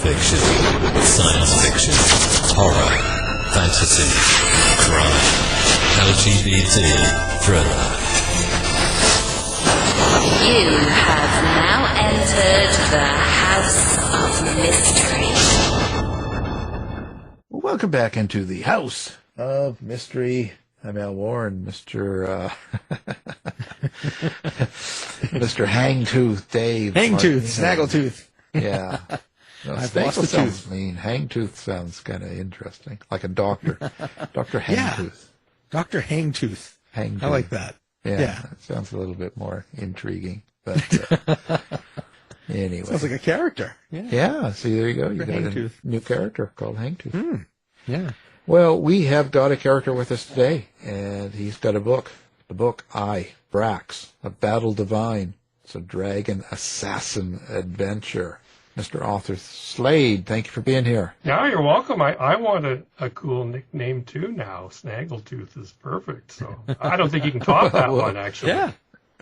fiction, science fiction, horror, fantasy, crime, LGBT, thriller. You have now entered the House of Mystery. Welcome back into the House of Mystery. I'm Al Warren, Mr. Mr. Hangtooth Dave. Hangtooth, Snaggletooth. Yeah. No, I've lost a sounds tooth. mean. Hangtooth sounds kind of interesting, like a doctor. Dr. Hangtooth. Dr. Hangtooth. Hangtooth. I like that. Yeah. It sounds a little bit more intriguing. But anyway. Sounds like a character. Yeah, see, there you go. You got Hangtooth. a new character called Hangtooth. Yeah. Well, we have got a character with us today, and he's got a book. The book, Brax, A Battle Divine. It's a dragon assassin adventure. Mr. Author Slade, thank you for being here. Yeah, you're welcome. I want a cool nickname too now. Snaggletooth is perfect. So I don't think you can top that one, actually. Yeah.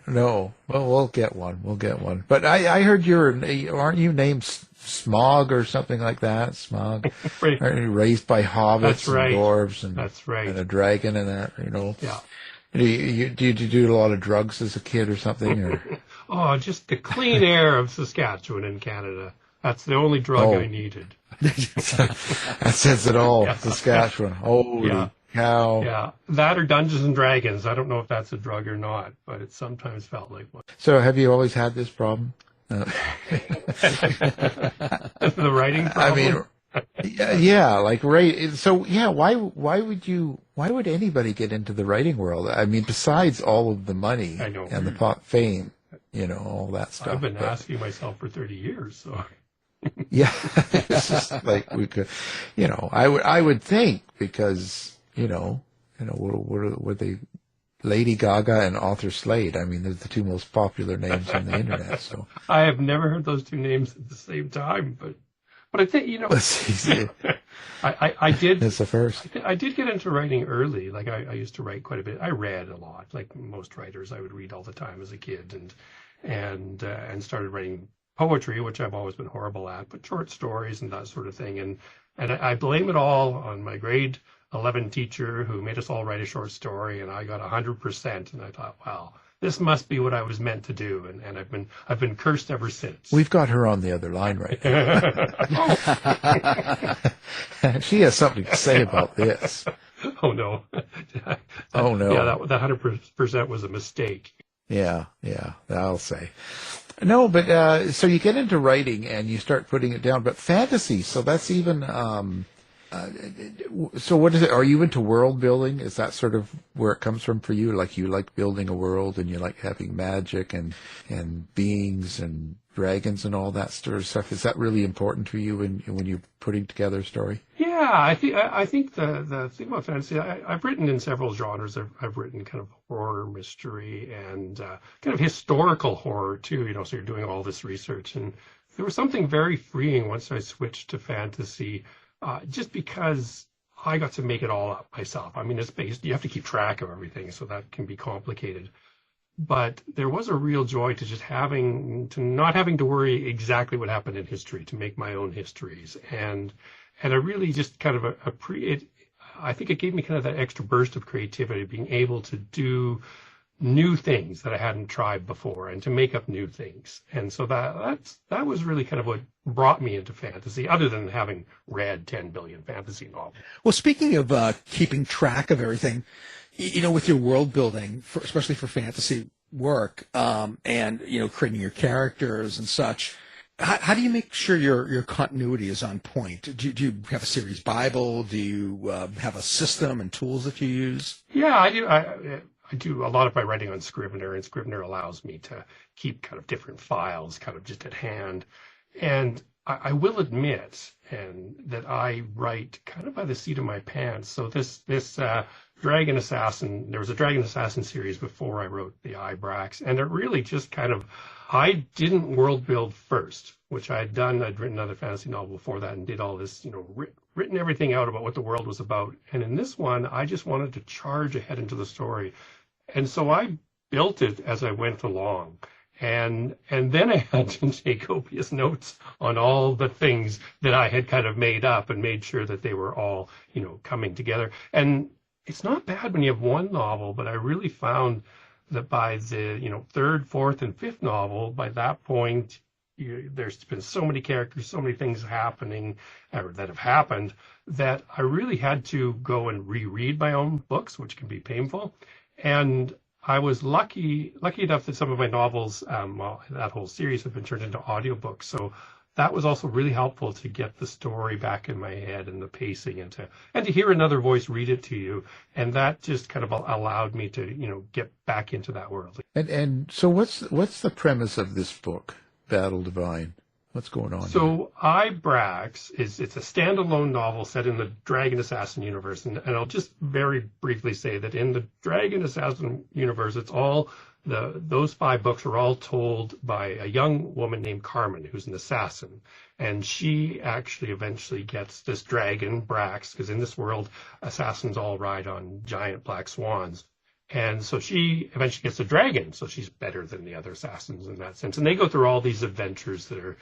No, well, we'll get one. But I heard aren't you named Smog or something like that? Smog, Right. Aren't you raised by hobbits That's right. and dwarves and That's right. and a dragon and that, you know. Yeah. Do you do a lot of drugs as a kid or something? Or? Oh, just the clean air of Saskatchewan in Canada. That's the only drug I needed. That says it all. Yeah. Saskatchewan. Holy Yeah. cow. Yeah, that or Dungeons and Dragons. I don't know if that's a drug or not, but it sometimes felt like one. So have you always had this problem? The writing problem? I mean, yeah, like, right. So, yeah, why would anybody get into the writing world? I mean, besides all of the money I know. and the pop fame, you know, all that stuff. I've been asking myself for 30 years, so... Yeah, it's just like we could, you know, I would think because, you know, were they Lady Gaga and Author Slade? I mean, they're the two most popular names on the internet. So I have never heard those two names at the same time, but I think, you know, I did. It's the first. I did get into writing early. Like I used to write quite a bit. I read a lot, like most writers. I would read all the time as a kid, and started writing poetry, which I've always been horrible at, but short stories and that sort of thing. And I blame it all on my grade 11 teacher who made us all write a short story, and I got 100%. And I thought, wow, this must be what I was meant to do. And I've been cursed ever since. We've got her on the other line right now. She has something to say about this. Oh no. Oh no. Yeah, that 100% was a mistake. Yeah, I'll say. No, but so you get into writing and you start putting it down. But fantasy, so that's even. So what is it? Are you into world building? Is that sort of where it comes from for you? Like you like building a world and you like having magic and beings and dragons and all that sort of stuff. Is that really important to you when you're putting together a story? Yeah, I think the thing about fantasy, I've written in several genres. I've written kind of horror, mystery, and kind of historical horror too. You know, so you're doing all this research, and there was something very freeing once I switched to fantasy, just because I got to make it all up myself. I mean, it's based. You have to keep track of everything, so that can be complicated. But there was a real joy to just not having to worry exactly what happened in history, to make my own histories. And I really just kind of I think it gave me kind of that extra burst of creativity, being able to do new things that I hadn't tried before and to make up new things. And so that was really kind of what brought me into fantasy, other than having read 10 billion fantasy novels. Well, speaking of keeping track of everything, you know, with your world building, especially for fantasy work, and, you know, creating your characters and such, how do you make sure your continuity is on point? Do you have a series Bible? Do you have a system and tools that you use? Yeah, I do. I do a lot of my writing on Scrivener, and Scrivener allows me to keep kind of different files kind of just at hand. And I will admit that I write kind of by the seat of my pants. So this Dragon Assassin, there was a Dragon Assassin series before I wrote the Brax, and it really just kind of, I didn't world build first, which I'd done. I'd written another fantasy novel before that and did all this, you know, written everything out about what the world was about. And in this one, I just wanted to charge ahead into the story. And so I built it as I went along. And then I had to take copious notes on all the things that I had kind of made up and made sure that they were all, coming together. And it's not bad when you have one novel, but I really found that by the, third, fourth, and fifth novel, by that point, there's been so many characters, so many things happening, or that have happened, that I really had to go and reread my own books, which can be painful. And I was lucky enough that some of my novels, that whole series have been turned into audiobooks. So that was also really helpful to get the story back in my head and the pacing, and to hear another voice read it to you. And that just kind of allowed me to, get back into that world. And so what's the premise of this book, Battle Divine? What's going on? So Brax it's a standalone novel set in the Dragon Assassin universe. And I'll just very briefly say that in the Dragon Assassin universe, it's all those 5 books are all told by a young woman named Carmen, who's an assassin. And she actually eventually gets this dragon, Brax, because in this world, assassins all ride on giant black swans. And so she eventually gets a dragon, so she's better than the other assassins in that sense. And they go through all these adventures that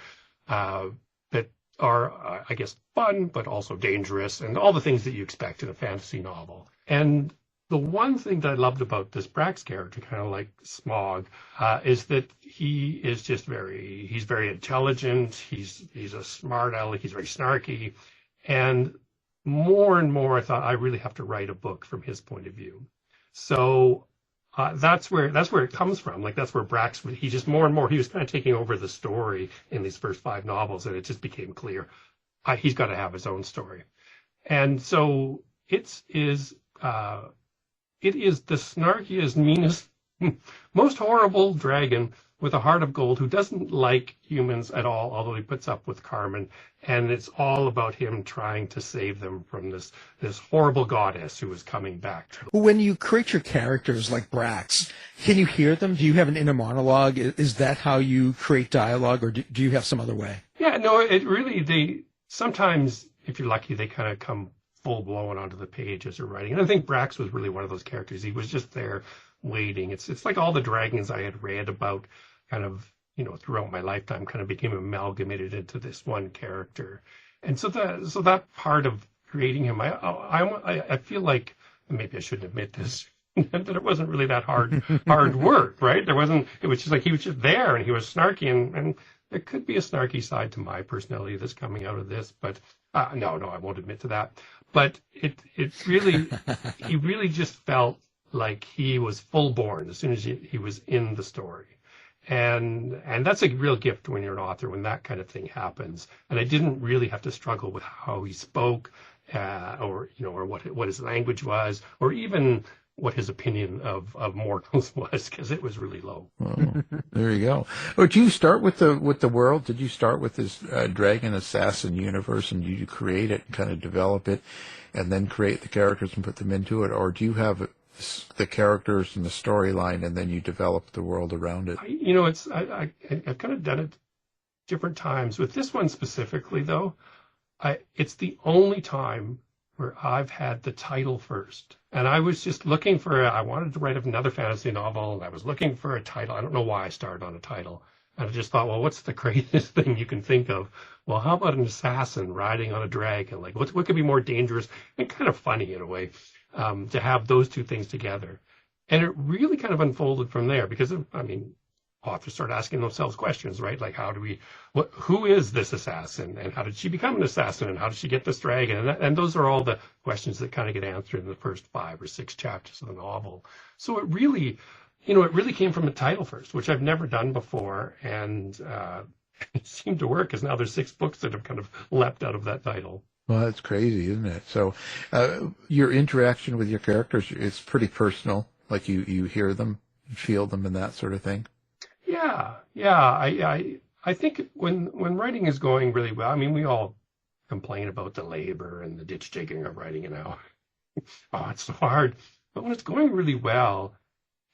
are, I guess, fun, but also dangerous, and all the things that you expect in a fantasy novel. And the one thing that I loved about this Brax character, kind of like Smog, is that he is just he's very intelligent. He's a smart aleck. He's very snarky. And more I thought I really have to write a book from his point of view. So that's where it comes from. Like, that's where Brax, he just more and more, he was kind of taking over the story in these first 5 novels, and it just became clear he's got to have his own story. And so it is the snarkiest, meanest, most horrible dragon with a heart of gold who doesn't like humans at all, although he puts up with Carmen. And it's all about him trying to save them from this horrible goddess who is coming back. When you create your characters like Brax, can you hear them? Do you have an inner monologue? Is that how you create dialogue, or do you have some other way? Yeah, no, it really, sometimes, if you're lucky, they kind of come full blown onto the page as you're writing. And I think Brax was really one of those characters. He was just there waiting. It's like all the dragons I had read about kind of, throughout my lifetime kind of became amalgamated into this one character. And so that part of creating him, I feel like, maybe I shouldn't admit this, that it wasn't really that hard work, right? It was just like he was just there, and he was snarky, and there could be a snarky side to my personality that's coming out of this, but no, I won't admit to that. But he really just felt like he was full born as soon as he was in the story. And that's a real gift when you're an author, when that kind of thing happens. And I didn't really have to struggle with how he spoke, or what his language was, or even what his opinion of mortals was, because it was really low. Oh, there you go. Oh, did you start with the world? Did you start with this Dragon Assassin universe, and you create it and kind of develop it, and then create the characters and put them into it, or do you have the characters and the storyline, and then you develop the world around it? I've kind of done it different times. With this one specifically, though, it's the only time where I've had the title first. And I was just looking I wanted to write another fantasy novel, and I was looking for a title. I don't know why I started on a title. And I just thought, well, what's the greatest thing you can think of? Well, how about an assassin riding on a dragon? Like, what could be more dangerous and kind of funny in a way, to have those two things together? And it really kind of unfolded from there, because, authors start asking themselves questions, right? Like, who is this assassin, and how did she become an assassin, and how did she get this dragon? And those are all the questions that kind of get answered in the first 5 or 6 chapters of the novel. So it really came from the title first, which I've never done before. And it seemed to work, because now there's 6 books that have kind of leapt out of that title. Well, that's crazy, isn't it? So your interaction with your characters, it's pretty personal. Like you hear them, feel them, and that sort of thing. Yeah. I think when writing is going really well, we all complain about the labor and the ditch digging of writing it out. Oh, it's so hard. But when it's going really well,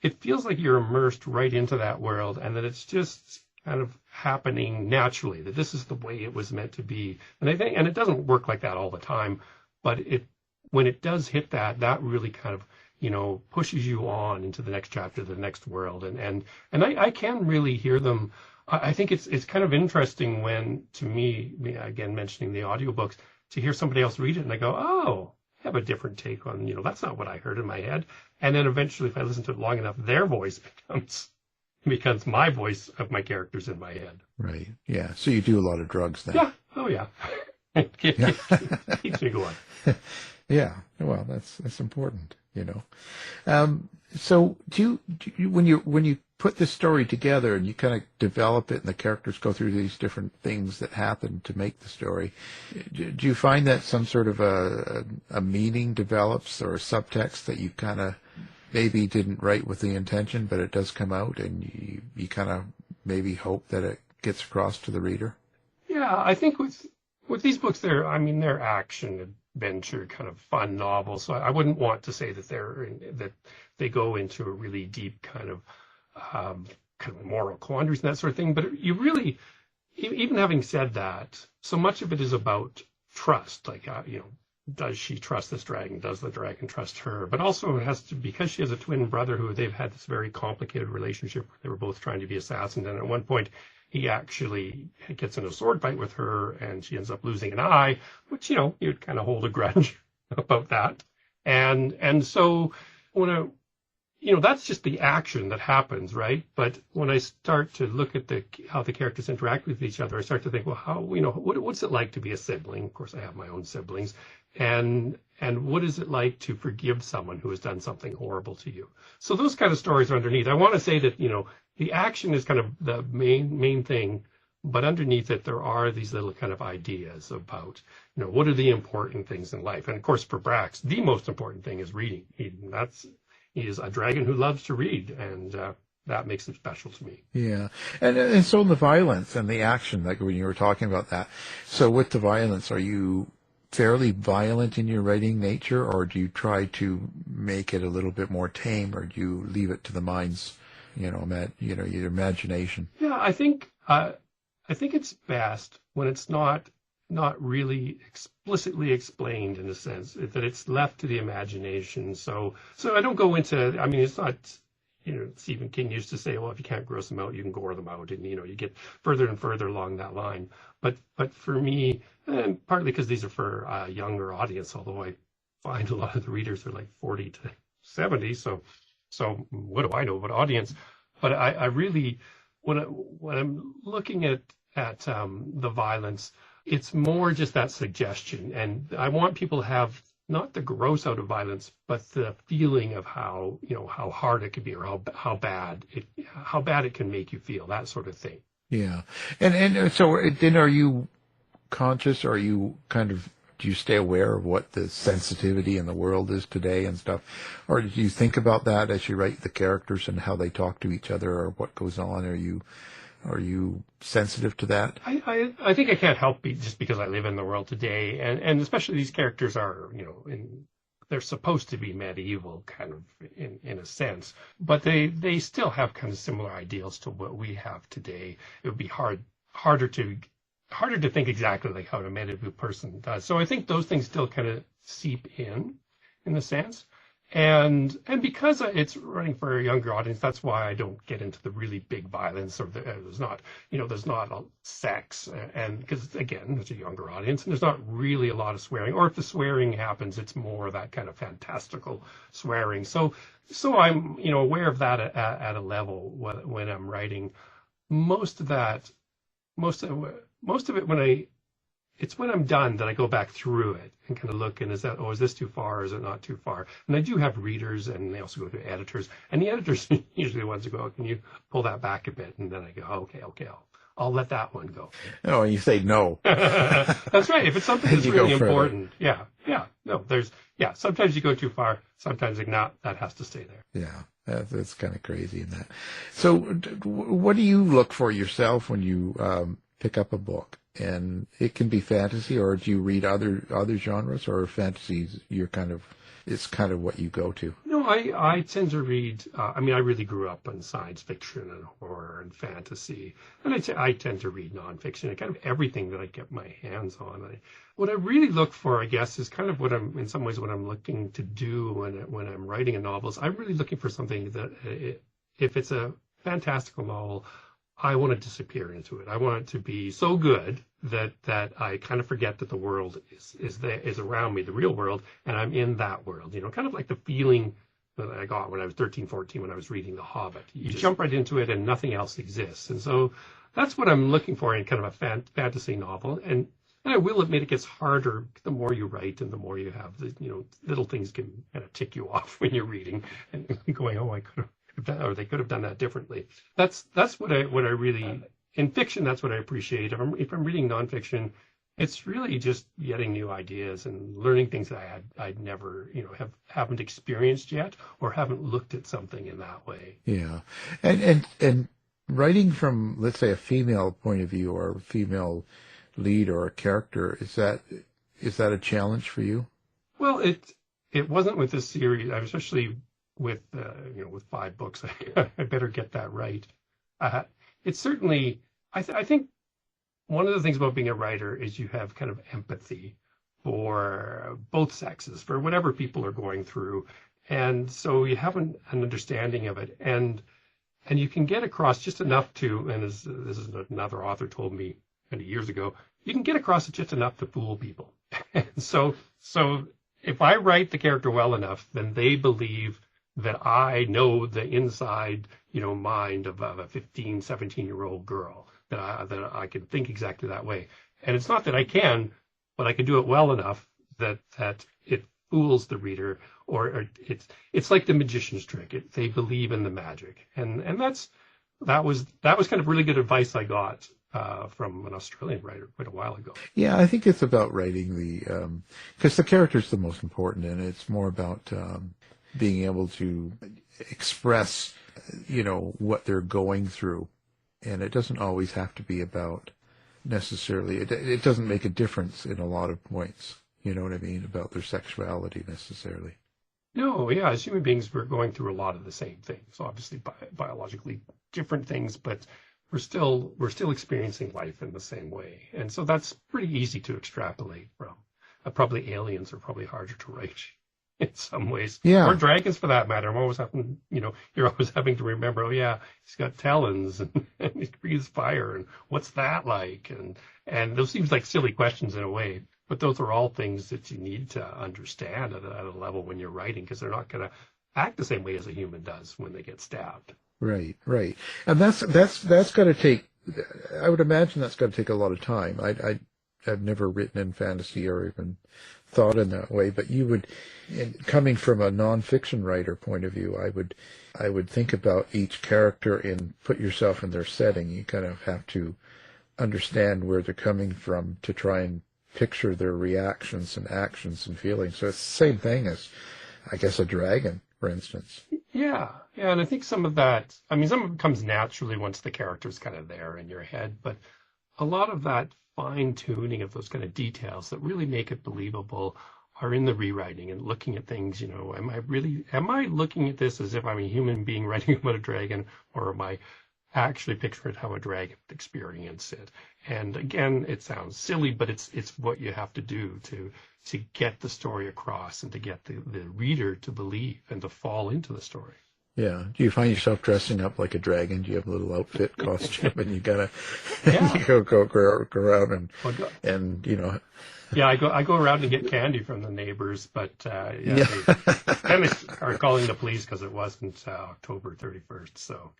it feels like you're immersed right into that world, and that it's just kind of happening naturally, that this is the way it was meant to be. And I think, and it doesn't work like that all the time, but when it does hit that really kind of pushes you on into the next chapter, the next world. And I can really hear them. I think it's kind of interesting when, to me, again, mentioning the audiobooks, to hear somebody else read it and I go, oh, I have a different take on, that's not what I heard in my head. And then eventually, if I listen to it long enough, their voice becomes my voice of my characters in my head. Right. Yeah. So you do a lot of drugs then. Yeah. Oh, yeah. Keeps me going. Yeah. Well, that's important, So do you when you put this story together and you kind of develop it and the characters go through these different things that happen to make the story, do you find that some sort of a meaning develops or a subtext that you kind of maybe didn't write with the intention, but it does come out and you kind of maybe hope that it gets across to the reader? Yeah, I think with these books, they're action adventure kind of fun novels. So I wouldn't want to say that they go into a really deep kind of moral quandaries and that sort of thing. But you really, even having said that, so much of it is about trust. Like, does she trust this dragon? Does the dragon trust her? But also it has to, because she has a twin brother who they've had this very complicated relationship. They were both trying to be assassins. And at one point, he actually gets in a sword fight with her and she ends up losing an eye, which, you'd kind of hold a grudge about that. And so when that's just the action that happens, right? But when I start to look at how the characters interact with each other, I start to think, well, how, what's it like to be a sibling? Of course, I have my own siblings. And what is it like to forgive someone who has done something horrible to you? So those kind of stories are underneath. I want to say that, the action is kind of the main thing, but underneath it, there are these little kind of ideas about, what are the important things in life? And of course, for Brax, the most important thing is reading. He is a dragon who loves to read, and that makes him special to me. Yeah. And so the violence and the action, like when you were talking about that. So with the violence, are you fairly violent in your writing nature, or do you try to make it a little bit more tame, or do you leave it to the mind's, your imagination? Yeah, I think it's best when it's not really explicitly explained, in a sense, that it's left to the imagination. So I don't go into, it's not, Stephen King used to say, well, if you can't gross them out, you can gore them out. And, you get further and further along that line. But for me, and partly because these are for a younger audience, although I find a lot of the readers are like 40 to 70. So what do I know about audience? But I really, when I'm looking at the violence, it's more just that suggestion. And I want people to have not the gross out of violence, but the feeling of how hard it could be, or how bad it can make you feel, that sort of thing. Yeah. And so then are you conscious, or are you do you stay aware of what the sensitivity in the world is today and stuff? Or do you think about that as you write the characters and how they talk to each other, or what goes on? Are you sensitive to that? I think I can't help just because I live in the world today, and especially these characters are, they're supposed to be medieval kind of in a sense, but they still have kind of similar ideals to what we have today. It would be harder to think exactly like how a medieval person does. So I think those things still kind of seep in a sense. And because it's running for a younger audience, that's why I don't get into the really big violence, or there's not a sex, and because again, it's a younger audience, and there's not really a lot of swearing, or if the swearing happens, it's more that kind of fantastical swearing. So I'm aware of that at a level when I'm writing. Most of it when I'm done that I go back through it and kind of look, and is this too far, or is it not too far? And I do have readers, and they also go to editors, and the editors are usually the ones who go, oh, can you pull that back a bit? And then I go, okay, I'll let that one go. Oh, and you say no. That's right. If it's something that's really important. Yeah. No, sometimes you go too far. Sometimes not. That has to stay there. Yeah. That's kind of crazy in that. So what do you look for yourself when you pick up a book? And it can be fantasy, or do you read other genres, or fantasy you're kind of it's kind of what you go to? No, I tend to read. I mean, I really grew up on science fiction and horror and fantasy, and I tend to read nonfiction and kind of everything that I get my hands on. What I really look for, I guess, is kind of what I'm in some ways what I'm looking to do when I'm writing a novel. Is I'm really looking for something that, if it's a fantastical novel, I want to disappear into it. I want it to be so good that I kind of forget that the world is around me, the real world, and I'm in that world. Kind of like the feeling that I got when I was 13, 14, when I was reading The Hobbit. You jump right into it and nothing else exists. And so that's what I'm looking for in kind of a fantasy novel. And I will admit it gets harder the more you write and the more you have little things can kind of tick you off when you're reading and going, oh, I could have done, or they could have done that differently. That's what I really, in fiction, that's what I appreciate. If I'm reading nonfiction, it's really just getting new ideas and learning things that I'd never, haven't experienced yet, or haven't looked at something in that way. Yeah. And writing from, let's say, a female point of view, or a female lead or a character, is that a challenge for you? Well, it wasn't with this series, especially with 5 books. I better get that right. It's certainly, I think one of the things about being a writer is you have kind of empathy for both sexes, for whatever people are going through. And so you have an understanding of it. And you can get across just enough to, and this is another author told me many years ago, you can get across just enough to fool people. And so if I write the character well enough, then they believe that I know the inside, mind of a 15, 17-year-old girl, that I can think exactly that way. And it's not that I can, but I can do it well enough that it fools the reader, or it's like the magician's trick. They believe in the magic. And that was kind of really good advice I got from an Australian writer quite a while ago. Yeah, I think it's about writing because the character's the most important, and it's more about being able to express, what they're going through. And it doesn't always have to be about necessarily, it doesn't make a difference in a lot of points, you know what I mean, about their sexuality necessarily. No, yeah, as human beings, we're going through a lot of the same things. Obviously, biologically different things, but we're still experiencing life in the same way. And so that's pretty easy to extrapolate from. Probably aliens are probably harder to write in some ways. Yeah. Or dragons, for that matter. You're always having to remember, oh yeah, he's got talons and he breathes fire, and what's that like? And those seems like silly questions in a way, but those are all things that you need to understand at a level when you're writing, because they're not going to act the same way as a human does when they get stabbed. Right. And that's got to take, I would imagine that's got to take a lot of time. I've never written in fantasy or even thought in that way, but you would, coming from a nonfiction writer point of view, I would think about each character and put yourself in their setting. You kind of have to understand where they're coming from to try and picture their reactions and actions and feelings. So it's the same thing as, I guess, a dragon, for instance. Yeah, and I think some of that, some of it comes naturally once the character's kind of there in your head, but a lot of that fine-tuning of those kind of details that really make it believable are in the rewriting and looking at things, am I looking at this as if I'm a human being writing about a dragon, or am I actually picturing how a dragon would experience it? And again, it sounds silly, but it's what you have to do to get the story across and to get the reader to believe and to fall into the story. Yeah. Do you find yourself dressing up like a dragon? Do you have a little outfit costume and you gotta go around and Yeah, I go around and get candy from the neighbors, but then they are calling the police because it wasn't October 31st. So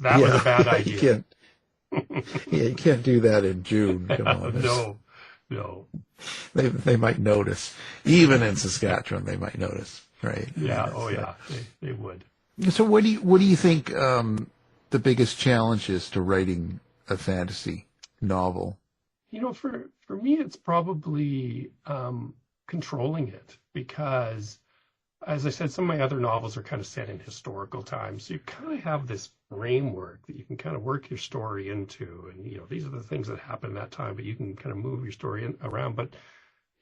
that was a bad idea. You can't do that in June. Come on. No. They might notice. Even in Saskatchewan, they might notice, right? Yeah. They would. So what do you think the biggest challenge is to writing a fantasy novel? For me, it's probably controlling it, because, as I said, some of my other novels are kind of set in historical times. So you kind of have this framework that you can kind of work your story into. And, these are the things that happened at that time, but you can kind of move your story around. But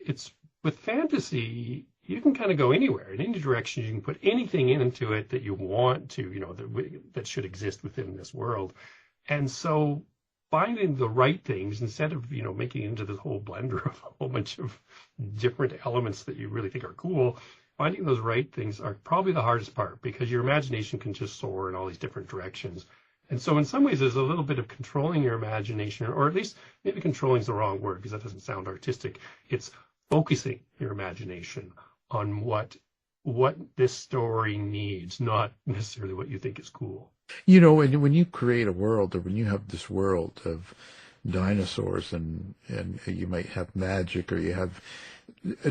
it's with fantasy, you can kind of go anywhere in any direction. You can put anything into it that you want to, that should exist within this world. And so finding the right things instead of, making it into this whole blender of a whole bunch of different elements that you really think are cool, finding those right things are probably the hardest part, because your imagination can just soar in all these different directions. And so in some ways, there's a little bit of controlling your imagination, or at least maybe controlling is the wrong word because that doesn't sound artistic. It's focusing your imagination on what this story needs, not necessarily what you think is cool. When you create a world, or when you have this world of dinosaurs and you might have magic, or you have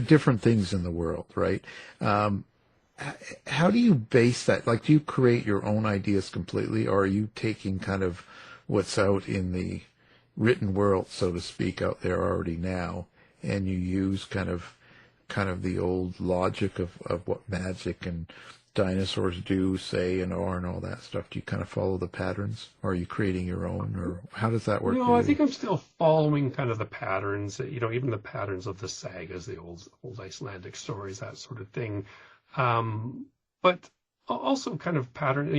different things in the world, right? How do you base that? Like, do you create your own ideas completely, or are you taking kind of what's out in the written world, so to speak, out there already now, and you use kind of the old logic of what magic and dinosaurs do, say, and all that stuff? Do you kind of follow the patterns, or are you creating your own, or how does that work? No, I think I'm still following kind of the patterns, even the patterns of the sagas, the old Icelandic stories, that sort of thing. But also kind of pattern,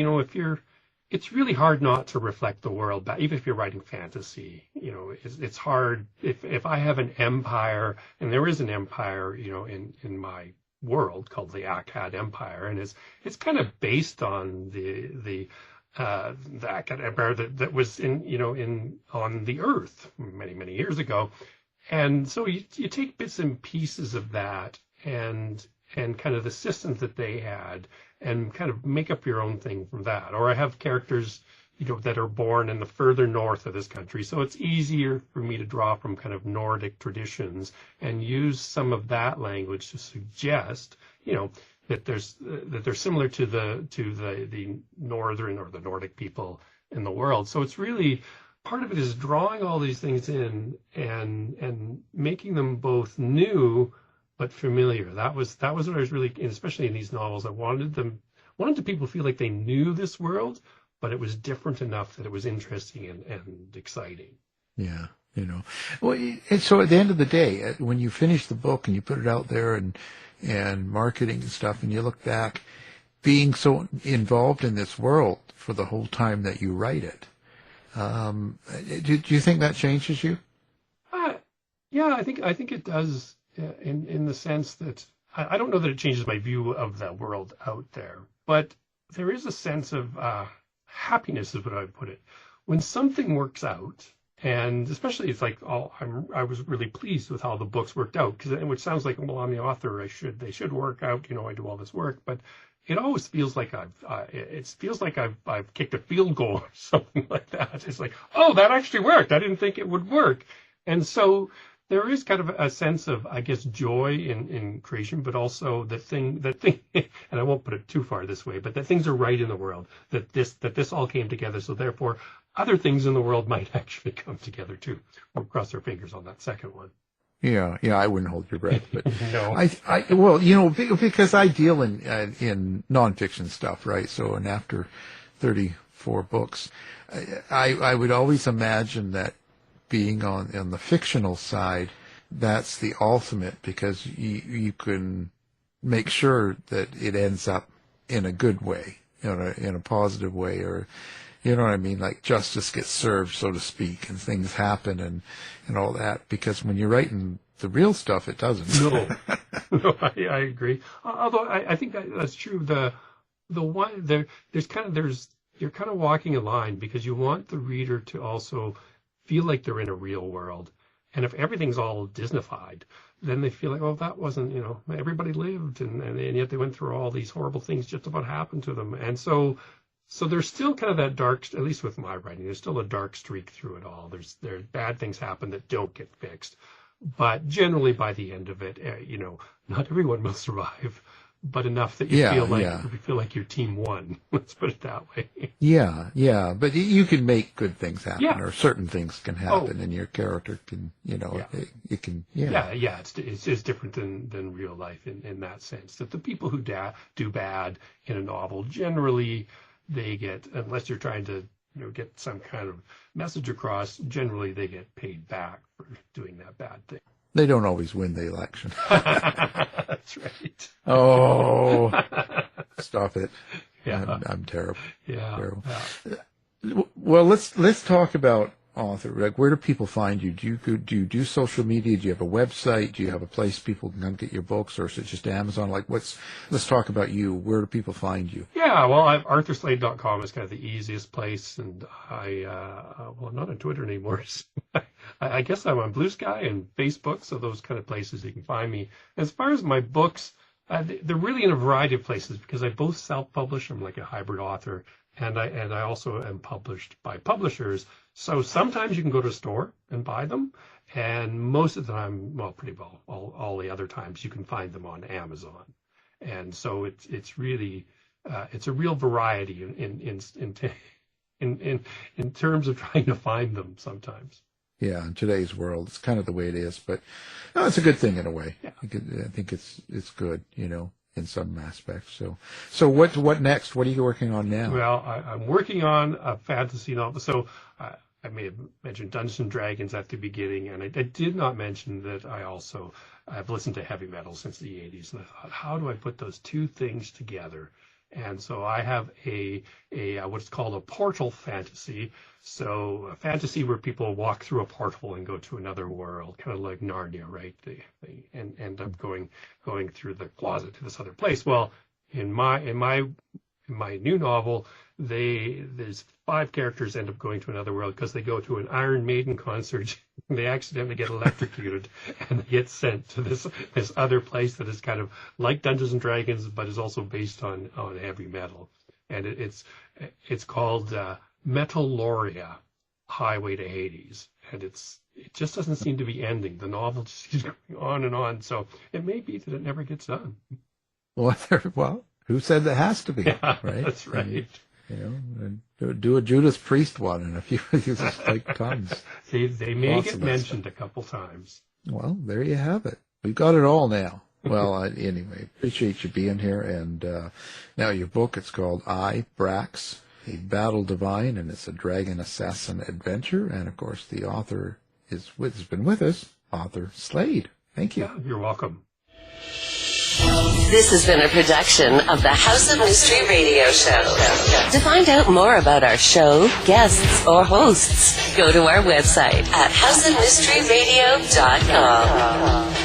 it's really hard not to reflect the world back, even if you're writing fantasy. It's hard if I have an empire, and there is an empire, in my world called the Akkad Empire, and it's kind of based on the Akkad Empire that was on the Earth many, many years ago. And so you take bits and pieces of that and kind of the systems that they had, and kind of make up your own thing from that. Or I have characters, that are born in the further north of this country, so it's easier for me to draw from kind of Nordic traditions and use some of that language to suggest, that they're similar to the northern or the Nordic people in the world. So it's really, part of it is drawing all these things in and making them both new but familiar. That was what I was really, especially in these novels, I wanted the people to feel like they knew this world, but it was different enough that it was interesting and exciting. Yeah, Well, and so at the end of the day, when you finish the book and you put it out there and marketing and stuff, and you look back, being so involved in this world for the whole time that you write it, do you think that changes you? Yeah, I think it does. In the sense that I don't know that it changes my view of the world out there, but there is a sense of happiness, is what I would put it, when something works out. And especially, it's like, I was really pleased with how the books worked out, which sounds like, well, I'm the author, they should work out, I do all this work, but it always feels like I've kicked a field goal or something like that. It's like, oh, that actually worked. I didn't think it would work. And so there is kind of a sense of, I guess, joy in creation, but also that thing, and I won't put it too far this way, but that things are right in the world, that this all came together. So therefore, other things in the world might actually come together too. We'll cross our fingers on that second one. Yeah, I wouldn't hold your breath, but no. because I deal in nonfiction stuff, right? So, and after 34 books, I would always imagine that being on the fictional side, that's the ultimate, because you can make sure that it ends up in a good way, in a positive way, or, you know what I mean? Like justice gets served, so to speak, and things happen and all that. Because when you're writing the real stuff, it doesn't. No, I agree. Although I think that's true. You're kind of walking a line, because you want the reader to also feel like they're in a real world. And if everything's all Disneyfied, then they feel like, oh, that wasn't, everybody lived, and yet they went through all these horrible things just about happened to them. And so there's still kind of that dark, at least with my writing, there's still a dark streak through it all. There's bad things happen that don't get fixed. But generally by the end of it, not everyone will survive, but enough that you feel like your team won. Let's put it that way. Yeah. But you can make good things happen, or certain things can happen, and your character can, it can. Yeah. It's different than real life in that sense. That the people who do bad in a novel, generally they get, unless you're trying to get some kind of message across, generally they get paid back for doing that bad thing. They don't always win the election. That's right. Oh, stop it. Yeah. I'm terrible. Yeah. Terrible. Yeah. Well, let's talk about author. Like, where do people find you? Do you do social media? Do you have a website? Do you have a place people can come get your books, or is it just Amazon? Like, let's talk about you. Where do people find you? Yeah, well, arthurslade.com is kind of the easiest place, and I'm not on Twitter anymore. So I guess I'm on Blue Sky and Facebook, so those kind of places you can find me. As far as my books, they're really in a variety of places because I both self-publish. I'm like a hybrid author, and I also am published by publishers. So sometimes you can go to a store and buy them, and most of the time, well, pretty well, all the other times you can find them on Amazon. And so it's really it's a real variety in terms of trying to find them sometimes. Yeah, in today's world, it's kind of the way it is, but no, it's a good thing in a way. Yeah. I think it's good, in some aspects. So what next? What are you working on now? Well, I'm working on a fantasy novel. So I may have mentioned Dungeons and Dragons at the beginning, and I did not mention that I've listened to heavy metal since the 80s, and I thought, how do I put those two things together? And so I have a what's called a portal fantasy. So a fantasy where people walk through a portal and go to another world, kind of like Narnia, right? They end up going through the closet to this other place. Well, in my new novel, there's 5 characters end up going to another world because they go to an Iron Maiden concert. They accidentally get electrocuted and they get sent to this other place that is kind of like Dungeons and Dragons, but is also based on heavy metal. And it's called Metaloria, Highway to Hades. And it just doesn't seem to be ending. The novel just keeps going on and on. So it may be that it never gets done. Well, who said that has to be? Yeah, right? that's right. And do a Judas Priest one and a few just like tons. They may Lots get of that mentioned a couple times. Well, there you have it. We've got it all now. Well, anyway, appreciate you being here. And now your book, it's called Brax, A Battle Divine, and it's a dragon assassin adventure. And, of course, the author has been with us, author Slade. Thank you. Yeah, you're welcome. This has been a production of the House of Mystery Radio Show. To find out more about our show, guests, or hosts, go to our website at houseofmysteryradio.com.